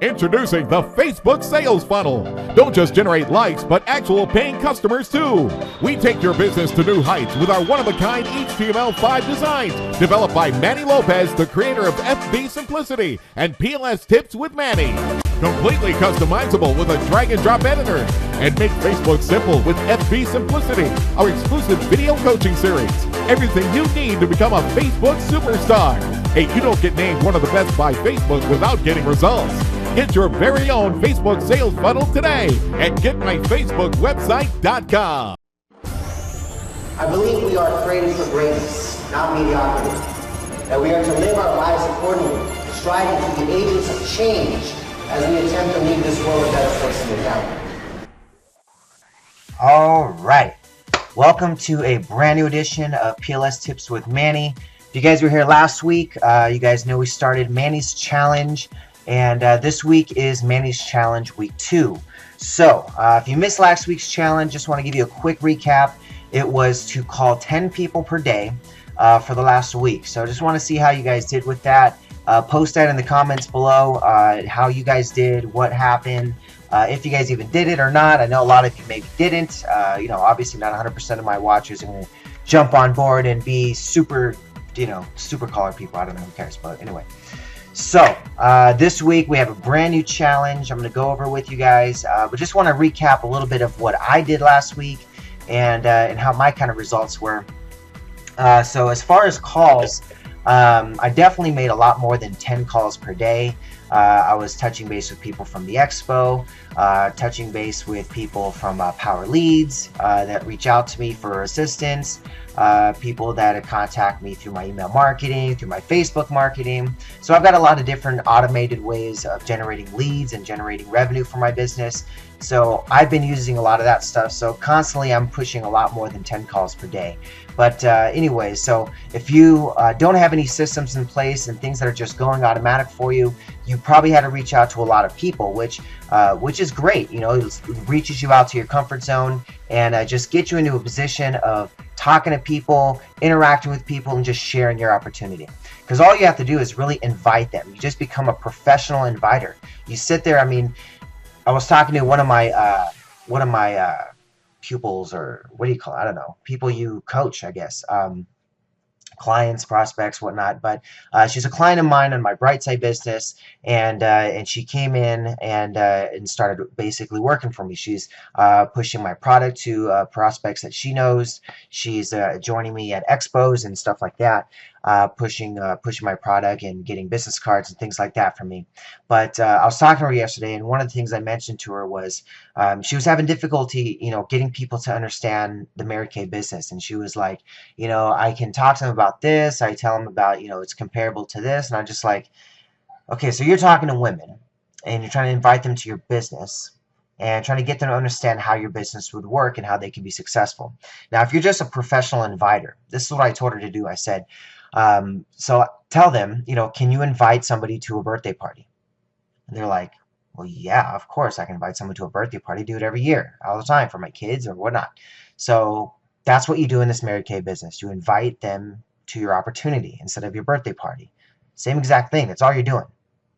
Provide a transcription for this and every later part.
Introducing the Facebook Sales Funnel. Don't just generate likes, but actual paying customers too. We take your business to new heights with our one-of-a-kind HTML5 designs, developed by Manny Lopez, the creator of FB Simplicity and PLS Tips with Manny. Completely customizable with a drag-and-drop editor. And make Facebook simple with FB Simplicity, our exclusive video coaching series. Everything you need to become a Facebook superstar. Hey, you don't get named one of the best by Facebook without getting results. Get your very own Facebook sales funnel today at getmyfacebookwebsite.com. I believe we are created for greatness, not mediocrity. That we are to live our lives accordingly, striving to be agents of change as we attempt to leave this world a better place than we found it. All right. Welcome to a brand new edition of PLS Tips with Manny. If you guys were here last week, you guys know we started Manny's Challenge. And this week is Manny's Challenge Week 2. So, if you missed last week's challenge, just want to give you a quick recap. It was to call 10 people per day for the last week. So, I just want to see how you guys did with that. Post that in the comments below, how you guys did, what happened, if you guys even did it or not. I know a lot of you maybe didn't. You know, obviously not 100% of my watchers are going to jump on board and be super, super caller people. I don't know, who cares, but anyway. So, this week we have a brand new challenge I'm going to go over with you guys, but just want to recap a little bit of what I did last week and how my kind of results were. So as far as calls, I definitely made a lot more than 10 calls per day. I was touching base with people from the expo, touching base with people from Power Leads that reach out to me for assistance, people that contact me through my email marketing, through my Facebook marketing. So I've got a lot of different automated ways of generating leads and generating revenue for my business. So I've been using a lot of that stuff. So constantly I'm pushing a lot more than 10 calls per day. But anyway, so if you don't have any systems in place and things that are just going automatic for you, you probably had to reach out to a lot of people, which is great. You know, it reaches you out to your comfort zone and just get you into a position of talking to people, interacting with people, and just sharing your opportunity. Because all you have to do is really invite them. You just become a professional inviter. You sit there. I mean, I was talking to one of my pupils, or what do you call it? I don't know. People you coach, I guess. Clients, prospects, whatnot. But she's a client of mine on my Brightside business, and she came in and started basically working for me. She's pushing my product to prospects that she knows. She's joining me at expos and stuff like that, pushing my product and getting business cards and things like that from me. But I was talking to her yesterday, and one of the things I mentioned to her was she was having difficulty, getting people to understand the Mary Kay business. And she was like, I can talk to them about this. I tell them about, it's comparable to this. And I'm just like, okay, so you're talking to women and you're trying to invite them to your business and trying to get them to understand how your business would work and how they can be successful. Now, if you're just a professional inviter, this is what I told her to do. I said, so tell them, can you invite somebody to a birthday party? And they're like, well, yeah, of course I can invite someone to a birthday party. Do it every year, all the time for my kids or whatnot. So that's what you do in this Mary Kay business. You invite them to your opportunity instead of your birthday party. Same exact thing. That's all you're doing.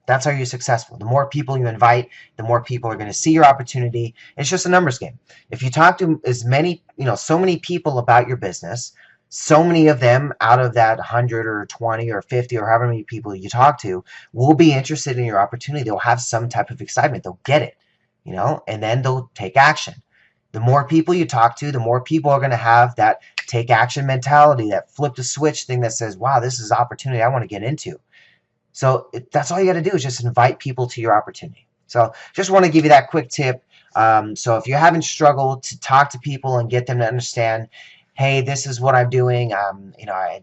That's how you're successful. The more people you invite, the more people are going to see your opportunity. It's just a numbers game. If you talk to as many, so many people about your business, so many of them out of that 100 or 20 or 50 or however many people you talk to will be interested in your opportunity. They'll have some type of excitement. They'll get it, and then they'll take action. The more people you talk to, the more people are going to have that take action mentality, that flip the switch thing that says, wow, this is an opportunity I want to get into. So that's all you got to do is just invite people to your opportunity. So just want to give you that quick tip. So if you're having struggle to talk to people and get them to understand, hey, this is what I'm doing. I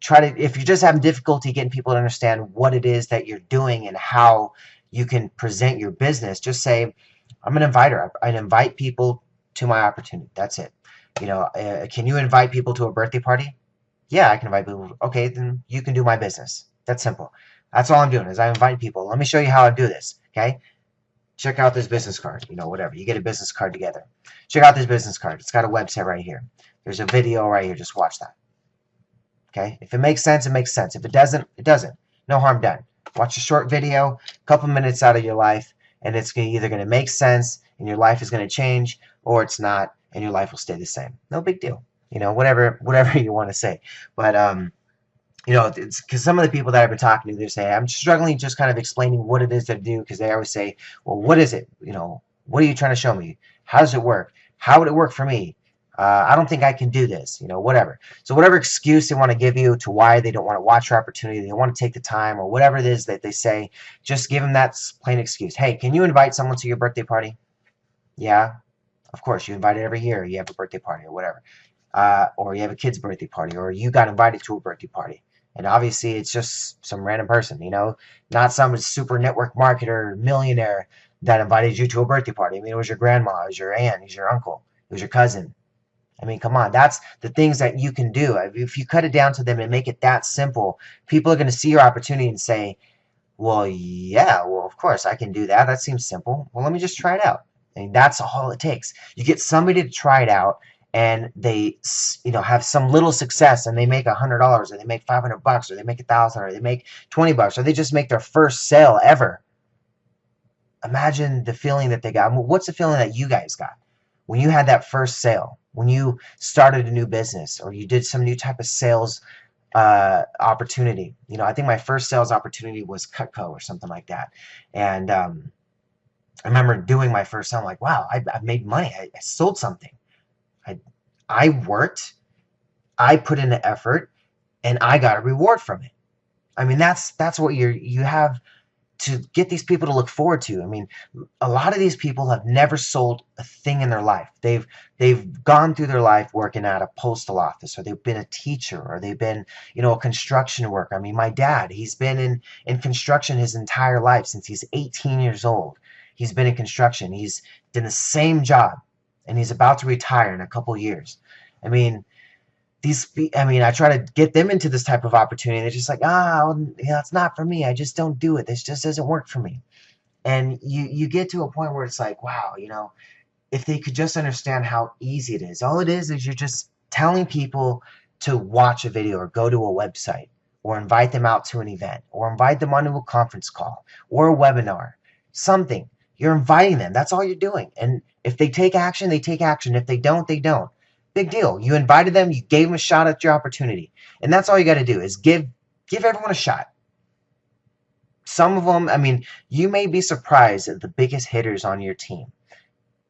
try to, if you're just having difficulty getting people to understand what it is that you're doing and how you can present your business, just say, I'm an inviter. I invite people to my opportunity. That's it. Can you invite people to a birthday party? Yeah, I can invite people. Okay, then you can do my business. That's simple. That's all I'm doing is I invite people. Let me show you how I do this. Okay. check out this business card, whatever. You get a business card together. Check out this business card. It's got a website right here. There's a video right here. Just watch that. Okay? If it makes sense, it makes sense. If it doesn't, it doesn't. No harm done. Watch a short video, a couple minutes out of your life, and it's either going to make sense and your life is going to change, or it's not and your life will stay the same. No big deal. Whatever you want to say. But it's because some of the people that I've been talking to, they say, I'm struggling just kind of explaining what it is to do, because they always say, well, what is it? What are you trying to show me? How does it work? How would it work for me? I don't think I can do this, whatever. So whatever excuse they want to give you to why they don't want to watch your opportunity, they want to take the time, or whatever it is that they say, just give them that plain excuse. Hey, can you invite someone to your birthday party? Yeah, of course. You invite it every year. You have a birthday party or whatever. Or you have a kid's birthday party, or you got invited to a birthday party. And obviously it's just some random person, not some super network marketer, millionaire that invited you to a birthday party. I mean, it was your grandma, it was your aunt, it was your uncle, it was your cousin. I mean, come on, that's the things that you can do. If you cut it down to them and make it that simple, people are going to see your opportunity and say, well, yeah, well, of course I can do that. That seems simple. Well, let me just try it out. And that's all it takes. You get somebody to try it out, and they, have some little success, and they make $100, or they make $500, or they make $1,000, or they make $20, or they just make their first sale ever. Imagine the feeling that they got. What's the feeling that you guys got when you had that first sale? When you started a new business, or you did some new type of sales opportunity. I think my first sales opportunity was Cutco or something like that. And I remember doing my first sale. I'm like, wow, I've made money. I sold something. I worked, I put in the effort, and I got a reward from it. I mean, that's what you have to get these people to look forward to. I mean, a lot of these people have never sold a thing in their life. They've gone through their life working at a postal office, or they've been a teacher, or they've been, a construction worker. I mean, my dad, he's been in construction his entire life since he's 18 years old. He's been in construction. He's done the same job, and he's about to retire in a couple years. I mean, I try to get them into this type of opportunity. They're just like, it's not for me. I just don't do it. This just doesn't work for me. And you get to a point where it's like, wow, if they could just understand how easy it is. All it is you're just telling people to watch a video, or go to a website, or invite them out to an event, or invite them onto a conference call, or a webinar, something. You're inviting them. That's all you're doing. And if they take action, they take action. If they don't, they don't. Big deal. You invited them. You gave them a shot at your opportunity. And that's all you got to do is give everyone a shot. Some of them, I mean, you may be surprised at the biggest hitters on your team.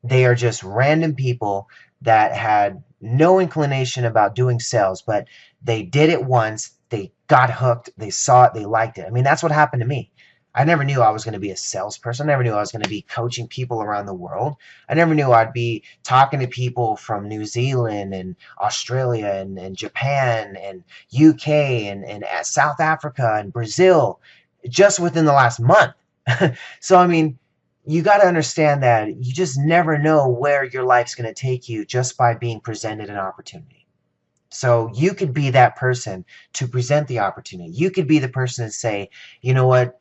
They are just random people that had no inclination about doing sales, but they did it once. They got hooked. They saw it. They liked it. I mean, that's what happened to me. I never knew I was going to be a salesperson. I never knew I was going to be coaching people around the world. I never knew I'd be talking to people from New Zealand and Australia and Japan and UK and South Africa and Brazil just within the last month. So, I mean, you got to understand that you just never know where your life's going to take you just by being presented an opportunity. So you could be that person to present the opportunity. You could be the person to say, you know what?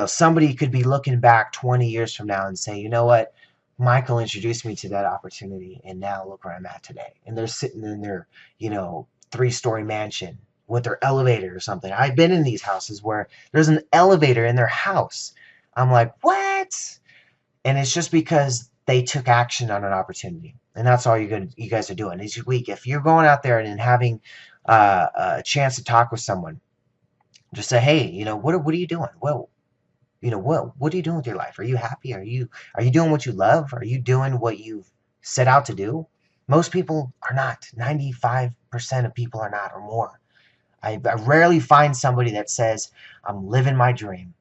Somebody could be looking back 20 years from now and say, you know what, Michael introduced me to that opportunity, and now look where I'm at today. And they're sitting in their, 3-story mansion with their elevator or something. I've been in these houses where there's an elevator in their house. I'm like, what? And it's just because they took action on an opportunity. And that's all you guys are doing. Each week, if you're going out there and having a chance to talk with someone, just say, hey, what are you doing? Well, what are you doing with your life? Are you happy? Are you doing what you love? Are you doing what you've set out to do? Most people are not. 95% of people are not, or more. I rarely find somebody that says, I'm living my dream.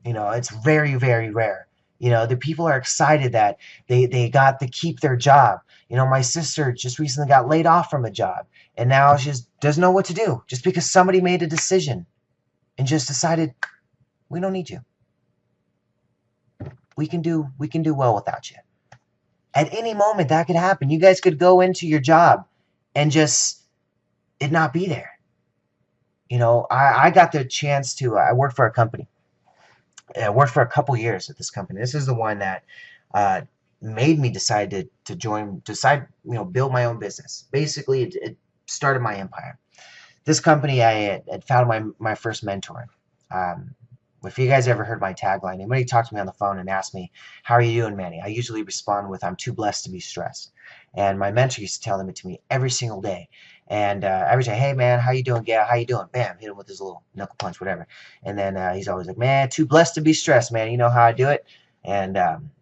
It's very, very rare. The people are excited that they got to keep their job. My sister just recently got laid off from a job, and now she just doesn't know what to do, just because somebody made a decision and just decided, we don't need you. We can do well without you. At any moment that could happen. You guys could go into your job and just it not be there. I got the chance to, I work for a company, I worked for a couple years at this company. This is the one that uh, made me decide to build my own business. Basically, it started my empire. This company, I had found my first mentor. Um, if you guys ever heard my tagline, anybody talked to me on the phone and asked me, "How are you doing, Manny?" I usually respond with, "I'm too blessed to be stressed." And my mentor used to tell them it to me every single day. And every day, "Hey man, how you doing? Yeah, how you doing?" Bam, hit him with his little knuckle punch, whatever. And then he's always like, "Man, too blessed to be stressed, man. You know how I do it." And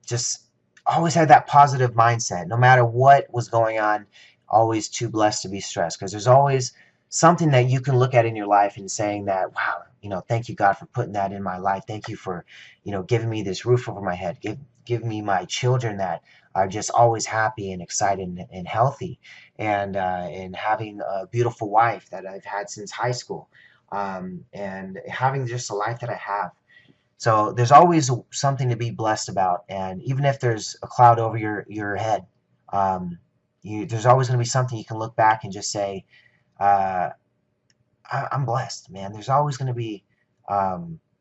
just always had that positive mindset, no matter what was going on. Always too blessed to be stressed, because there's always something that you can look at in your life and saying that, wow, thank you God for putting that in my life. Thank you for, giving me this roof over my head. Give me my children that are just always happy and excited and healthy, and having a beautiful wife that I've had since high school, and having just a life that I have. So there's always something to be blessed about, and even if there's a cloud over your head, um, there's always going to be something you can look back and just say, uh, I'm blessed, man. There's always going to be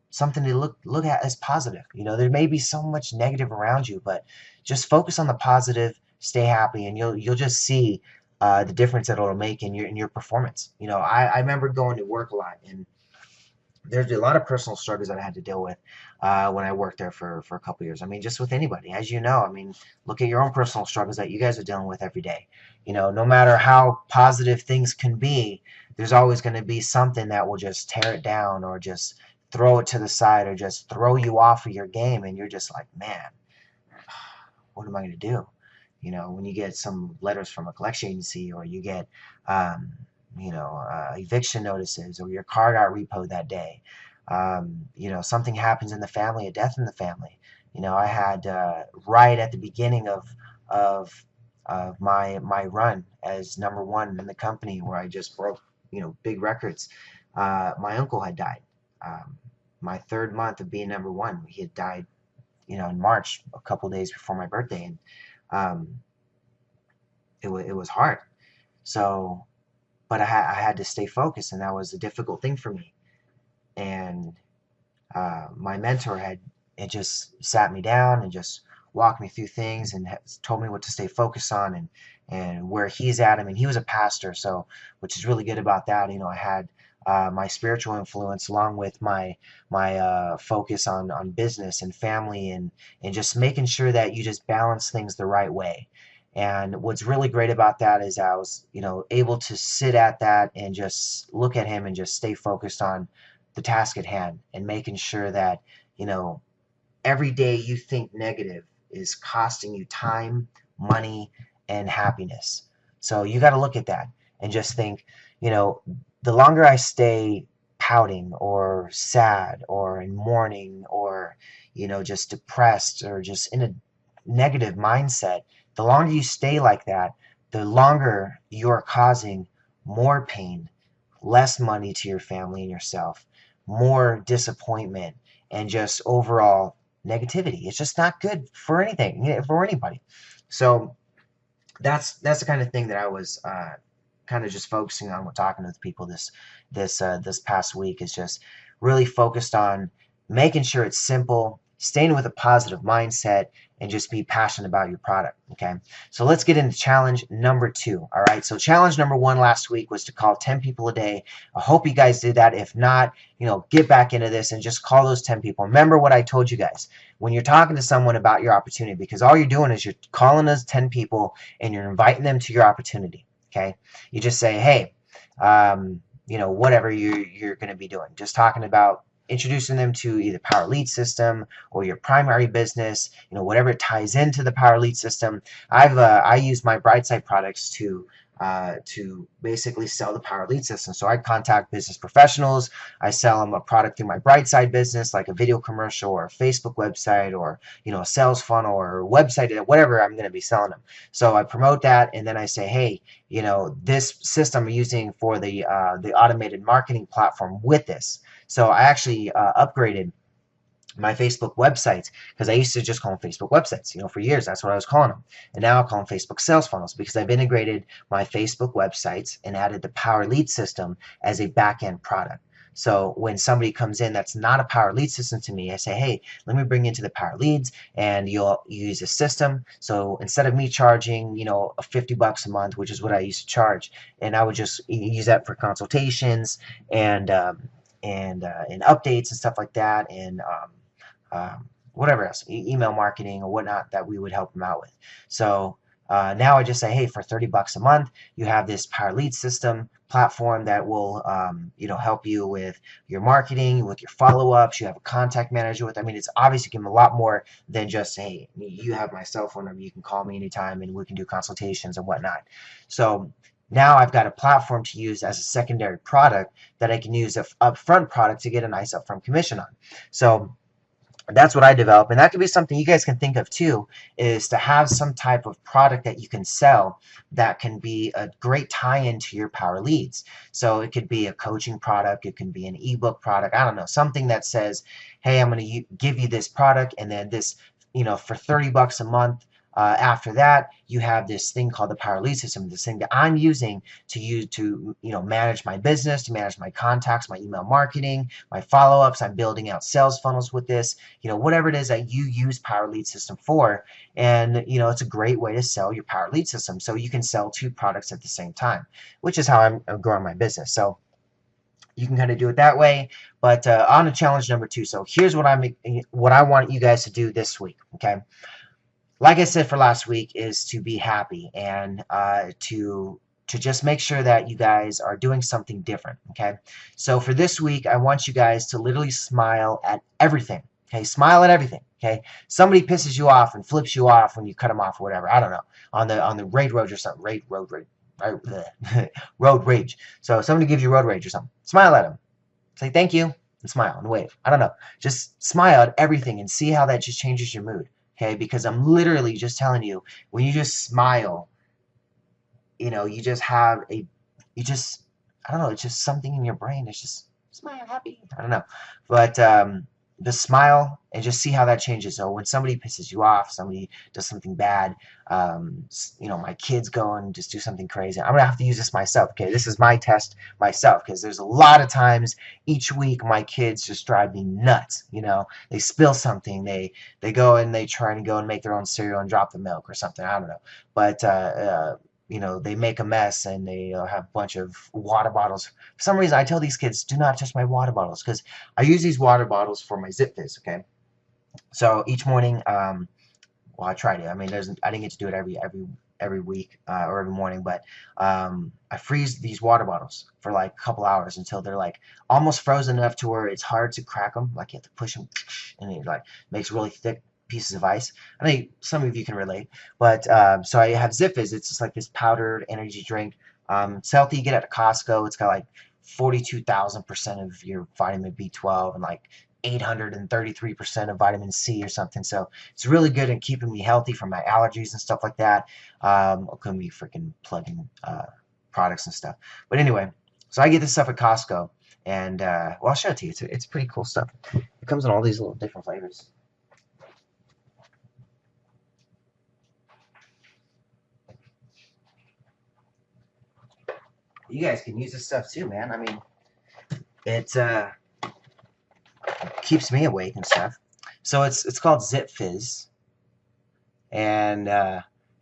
something to look at as positive. There may be so much negative around you, but just focus on the positive, stay happy, and you'll just see the difference that it'll make in your performance. I remember going to work a lot, and there's a lot of personal struggles that I had to deal with when I worked there for a couple years. I mean, just with anybody, as you know. I mean, look at your own personal struggles that you guys are dealing with every day. No matter how positive things can be, there's always going to be something that will just tear it down, or just throw it to the side, or just throw you off of your game, and you're just like, man, what am I going to do? When you get some letters from a collection agency, or you get eviction notices, or your car got repoed that day. Something happens in the family, a death in the family. I had right at the beginning of my run as #1 in the company, where I just broke big records. My uncle had died. My third month of being #1, he had died. In March, a couple days before my birthday, and it was hard. So. But I had to stay focused, and that was a difficult thing for me. And my mentor had just sat me down and just walked me through things, and told me what to stay focused on, and where he's at. I mean, he was a pastor, so, which is really good about that. I had my spiritual influence, along with my focus on business and family, and just making sure that you just balance things the right way. And what's really great about that is I was, able to sit at that and just look at him and just stay focused on the task at hand, and making sure that, every day you think negative is costing you time, money, and happiness. So you got to look at that and just think, the longer I stay pouting, or sad, or in mourning, or, just depressed, or just in a negative mindset, the longer you stay like that, the longer you're causing more pain, less money to your family and yourself, more disappointment, and just overall negativity. It's just not good for anything, for anybody. So that's the kind of thing that I was kind of just focusing on when talking with people this past week, is just really focused on making sure it's simple, staying with a positive mindset, and just be passionate about your product. Okay, so let's get into challenge number 2. All right, so challenge number 1 last week was to call 10 people a day. I hope you guys did that. If not, get back into this and just call those 10 people. Remember what I told you guys when you're talking to someone about your opportunity, because all you're doing is you're calling those 10 people and you're inviting them to your opportunity. Okay, you just say, hey, whatever you're going to be doing, just talking about introducing them to either Power Lead System or your primary business, whatever it ties into the Power Lead System. I use my Brightside products to basically sell the Power Lead System. So I contact business professionals. I sell them a product through my Brightside business, like a video commercial or a Facebook website, or a sales funnel or a website, whatever I'm going to be selling them. So I promote that, and then I say, hey, this system I'm using for the automated marketing platform with this. So I actually upgraded my Facebook websites, because I used to just call them Facebook websites. For years, that's what I was calling them. And now I call them Facebook sales funnels, because I've integrated my Facebook websites and added the Power Lead System as a back-end product. So when somebody comes in that's not a Power Lead system to me, I say, hey, let me bring you into the Power Leads, and you'll use a system. So instead of me charging, you know, $50 a month, which is what I used to charge, and I would just use that for consultations and updates and stuff like that, and whatever else, email marketing or whatnot that we would help them out with. So now I just say, hey, for $30 a month, you have this Power Lead system platform that will, you know, help you with your marketing, with your follow-ups. You have a contact manager with. I mean, it's obviously give them a lot more than just, hey, you have my cell phone number. You can call me anytime, and we can do consultations and whatnot. So now I've got a platform to use as a secondary product that I can use an upfront product to get a nice upfront commission on. So that's what I develop, and that could be something you guys can think of too, is to have some type of product that you can sell that can be a great tie-in to your Power Leads. So it could be a coaching product, it can be an ebook product, I don't know, something that says, hey, I'm going to give you this product, and then this, you know, for $30 a month. After that, you have this thing called the Power Lead system, this thing that I'm using to manage my business, to manage my contacts, my email marketing, my follow-ups. I'm building out sales funnels with this, whatever it is that you use Power Lead system for. And, it's a great way to sell your Power Lead system. So you can sell two products at the same time, which is how I'm growing my business. So you can kind of do it that way. But on to challenge number 2. So here's what I want you guys to do this week, okay? Like I said for last week, is to be happy and to just make sure that you guys are doing something different, okay? So for this week, I want you guys to literally smile at everything, okay? Smile at everything, okay? Somebody pisses you off and flips you off when you cut them off or whatever, I don't know, on the road rage or something, road rage. So somebody gives you road rage or something, smile at them. Say thank you and smile and wave. I don't know. Just smile at everything and see how that just changes your mood. Okay, because I'm literally just telling you, when you just smile, you just have I don't know, it's just something in your brain. It's just smile, happy. I don't know. But just smile and just see how that changes. So when somebody pisses you off, somebody does something bad, my kids go and just do something crazy. I'm going to have to use this myself, okay? This is my test myself, because there's a lot of times each week my kids just drive me nuts, They spill something, they go and they try to go and make their own cereal and drop the milk or something, I don't know. But, they make a mess and they have a bunch of water bottles. For some reason, I tell these kids, do not touch my water bottles, because I use these water bottles for my Zip Fizz, okay? So each morning, well, I try to. I mean, I didn't get to do it every week or every morning, but I freeze these water bottles for like a couple hours until they're like almost frozen enough to where it's hard to crack them. Like you have to push them, and it like makes really thick pieces of ice. I think some of you can relate, but so I have Zip Fizz. It's just like this powdered energy drink. It's healthy. You get it at Costco. It's got like 42,000% of your vitamin B12 and like 833% of vitamin C or something. So it's really good in keeping me healthy from my allergies and stuff like that. Couldn't be freaking plugging products and stuff. But anyway, so I get this stuff at Costco, and well, I'll show it to you. It's pretty cool stuff. It comes in all these little different flavors. You guys can use this stuff too, man. I mean, it keeps me awake and stuff. So it's called Zip Fizz, and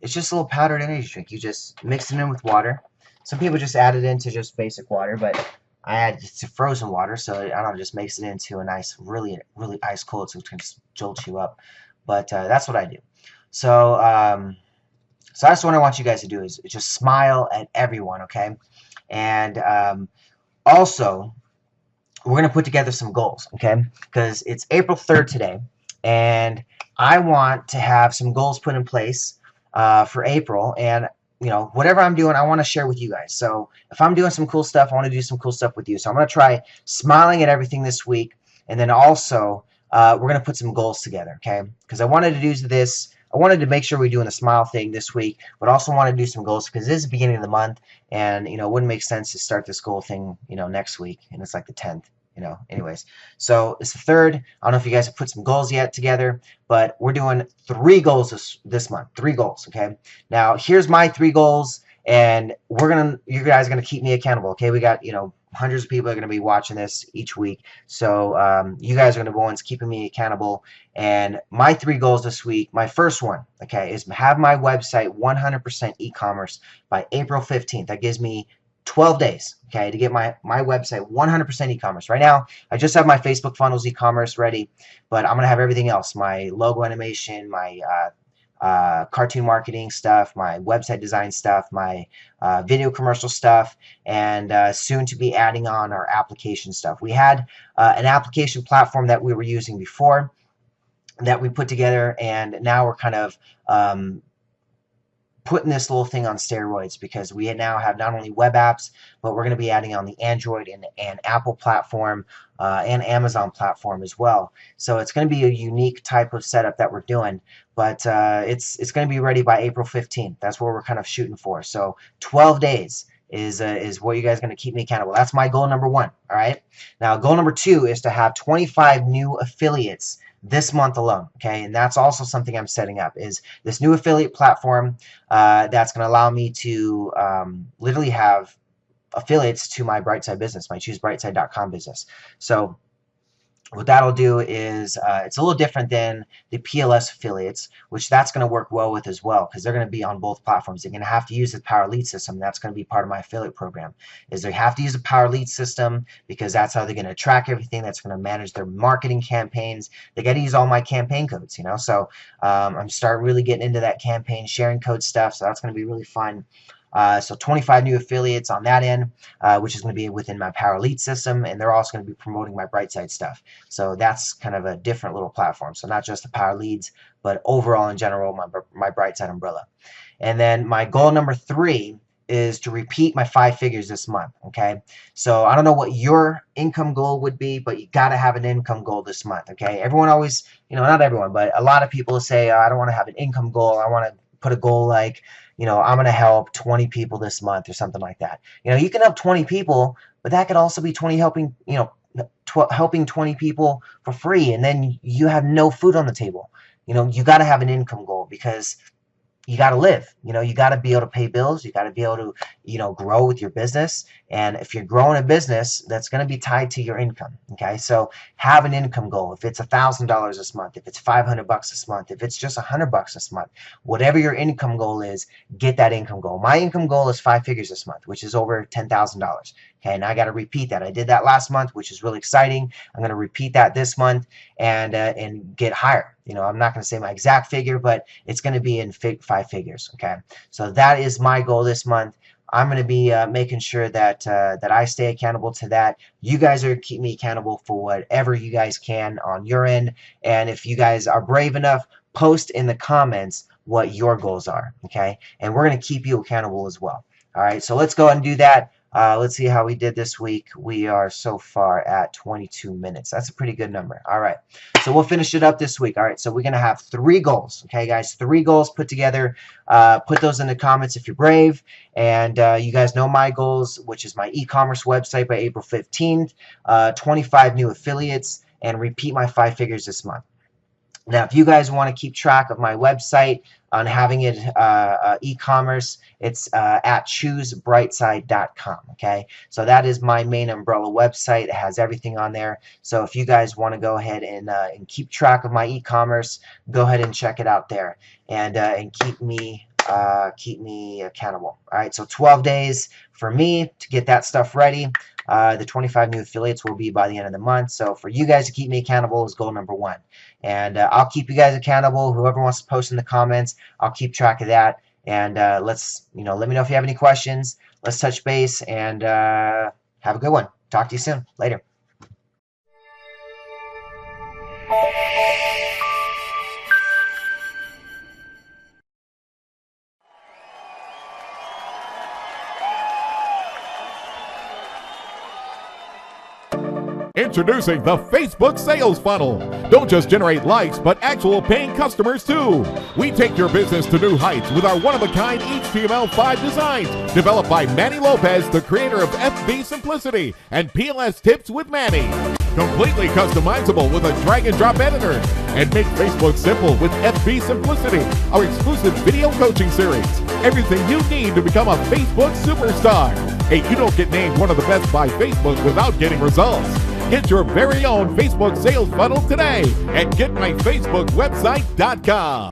it's just a little powdered energy drink. You just mix it in with water. Some people just add it into just basic water, but I add it to frozen water, so I don't know, just makes it into a nice, really, really ice cold, so it can just jolt you up. But that's what I do. So so that's what I want you guys to do, is just smile at everyone, okay? And also, we're going to put together some goals, okay? Because it's April 3rd today, and I want to have some goals put in place for April. And, whatever I'm doing, I want to share with you guys. So if I'm doing some cool stuff, I want to do some cool stuff with you. So I'm going to try smiling at everything this week. And then also, we're going to put some goals together, okay? Because I wanted to do this. I wanted to make sure we're doing the smile thing this week, but also wanted to do some goals because this is the beginning of the month, and it wouldn't make sense to start this goal thing next week, and it's like the 10th. Anyways, so it's the 3rd. I don't know if you guys have put some goals yet together, but we're doing 3 goals this month. 3 goals, okay? Now, here's my 3 goals, and you guys are gonna keep me accountable, okay? We got, hundreds of people are going to be watching this each week. So you guys are going to be the ones keeping me accountable. And my 3 goals this week, my first one, okay, is have my website 100% e-commerce by April 15th. That gives me 12 days, okay, to get my website 100% e-commerce. Right now, I just have my Facebook funnels e-commerce ready, but I'm going to have everything else, my logo animation, my cartoon marketing stuff, my website design stuff, my video commercial stuff, and soon to be adding on our application stuff. We had an application platform that we were using before that we put together, and now we're kind of putting this little thing on steroids, because we now have not only web apps, but we're going to be adding on the Android and Apple platform and Amazon platform as well. So it's going to be a unique type of setup that we're doing, but it's going to be ready by April 15th. That's what we're kind of shooting for. So 12 days is what you guys are going to keep me accountable. That's my goal number 1. All right. Now, goal number 2 is to have 25 new affiliates this month alone, okay? And that's also something I'm setting up, is this new affiliate platform that's going to allow me to literally have affiliates to my Brightside business, my ChooseBrightside.com business. So what that'll do is it's a little different than the PLS affiliates, which that's going to work well with as well, because they're going to be on both platforms. They're going to have to use the Power Lead system. That's going to be part of my affiliate program, is they have to use the Power Lead system, because that's how they're going to track everything. That's going to manage their marketing campaigns. They got to use all my campaign codes, you know. So I'm starting really getting into that campaign sharing code stuff. So that's going to be really fun. So 25 new affiliates on that end, which is going to be within my Power Lead system, and they're also going to be promoting my Brightside stuff. So that's kind of a different little platform. So not just the Power Leads, but overall in general, my Brightside umbrella. And then my goal number 3 is to repeat my 5 figures this month, okay? So I don't know what your income goal would be, but you got to have an income goal this month, okay? Everyone always, you know, not everyone, but a lot of people say, I don't want to have an income goal. I want to put a goal like, you know, I'm going to help 20 people this month or something like that. You know, you can help 20 people, but that could also be 20 helping, you know, helping 20 people for free, and then you have no food on the table. You know, you got to have an income goal, because you got to live. You know, you got to be able to pay bills. You got to be able to, you know, grow with your business. And if you're growing a business, that's going to be tied to your income. Okay, so have an income goal. If it's $1,000 this month, if it's $500 this month, if it's just $100 this month, whatever your income goal is, get that income goal. My income goal is 5 figures this month, which is over $10,000. Okay, and I got to repeat that. I did that last month, which is really exciting. I'm going to repeat that this month and get higher. You know, I'm not going to say my exact figure, but it's going to be in 5 figures. Okay, so that is my goal this month. I'm going to be making sure that that I stay accountable to that. You guys are keep me accountable for whatever you guys can on your end. And if you guys are brave enough, post in the comments what your goals are. Okay, and we're going to keep you accountable as well. All right, so let's go ahead and do that. Let's see how we did this week. We are so far at 22 minutes. That's a pretty good number. All right, so we'll finish it up this week. All right, so we're going to have 3 goals. Okay, guys, 3 goals put together. Put those in the comments if you're brave. And you guys know my goals, which is my e-commerce website by April 15th, 25 new affiliates, and repeat my 5 figures this month. Now, if you guys want to keep track of my website on having it e-commerce, it's at ChooseBrightside.com, okay? So that is my main umbrella website. It has everything on there. So if you guys want to go ahead and keep track of my e-commerce, go ahead and check it out there, and keep me accountable. All right, so 12 days for me to get that stuff ready. The 25 new affiliates will be by the end of the month. So for you guys to keep me accountable is goal number 1. And I'll keep you guys accountable. Whoever wants to post in the comments, I'll keep track of that. And let me know if you have any questions. Let's touch base, and have a good one. Talk to you soon. Later. Introducing the Facebook Sales Funnel. Don't just generate likes, but actual paying customers too. We take your business to new heights with our one-of-a-kind HTML5 designs, developed by Manny Lopez, the creator of FB Simplicity and PLS Tips with Manny. Completely customizable with a drag-and-drop editor. And make Facebook simple with FB Simplicity, our exclusive video coaching series. Everything you need to become a Facebook superstar. Hey, you don't get named one of the best by Facebook without getting results. Get your very own Facebook sales funnel today at GetMyFacebookWebsite.com.